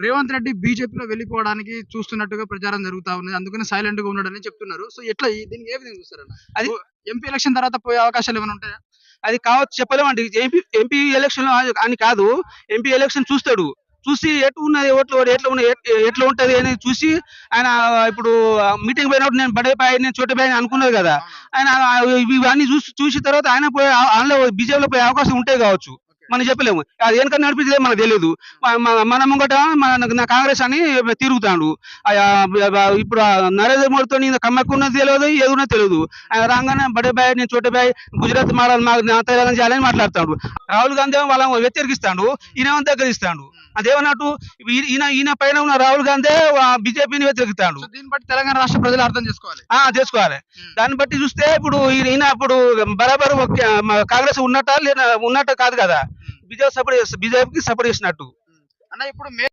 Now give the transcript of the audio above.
రేవంత్ రెడ్డి బీజేపీలో వెళ్ళిపోవడానికి చూస్తున్నట్టుగా ప్రచారం జరుగుతా ఉంది. అందుకని సైలెంట్ గా ఉన్నాడని చెప్తున్నారు. సో ఎట్లా దీన్ని ఏ విధంగా చూస్తారన్న? అది ఎంపీ ఎలక్షన్ తర్వాత పోయే అవకాశాలు ఏమైనా ఉంటాయా? అది కావచ్చు చెప్పలేమండి. ఎంపీ ఎలక్షన్ అని కాదు. ఎంపీ ఎలక్షన్ చూస్తాడు. చూసి ఎటు ఉన్నది ఓట్లు ఎట్లా ఉన్నాయి ఎట్లా ఉంటది అని చూసి ఆయన ఇప్పుడు మీటింగ్ పోయినప్పుడు నేను బడే బాయ్ నేను చోటే బాయ్ అని అనుకున్నారు కదా. ఆయన ఇవన్నీ చూసిన తర్వాత ఆయన పోయే అందులో బీజేపీలో పోయే అవకాశం ఉంటాయి కావచ్చు. మనం చెప్పలేము. అది వెనక నడిపించలేదు మనకు తెలియదు. మన ముంగట నా కాంగ్రెస్ అని తిరుగుతాడు. ఇప్పుడు నరేంద్ర మోడీతో కమ్మక్కున్నది తెలియదు, ఏదున్నది తెలియదు. ఆయన రాగానే బడే బాయ్ నేను చోటే బాయ్ గుజరాత్ మాడాలి మాకు నా తెలంగాణ చేయాలని మాట్లాడతాడు. రాహుల్ గాంధీ వాళ్ళని వ్యతిరేకిస్తాడు, ఈయన దగ్గరిస్తాడు. అదేమన్నట్టు ఈయన పైన ఉన్న రాహుల్ గాంధీ బీజేపీని వ్యతిరేకిస్తాడు. సో దీన్ని బట్టి తెలంగాణ రాష్ట్ర ప్రజలు అర్థం చేసుకోవాలి. చేసుకోవాలి. దాన్ని బట్టి చూస్తే ఇప్పుడు ఈయన ఇప్పుడు బరాబర్ కాంగ్రెస్ ఉన్నట్ట కాదు కదా. బీజేపీకి సపోర్ట్ చేసినట్టు. అన్న ఇప్పుడు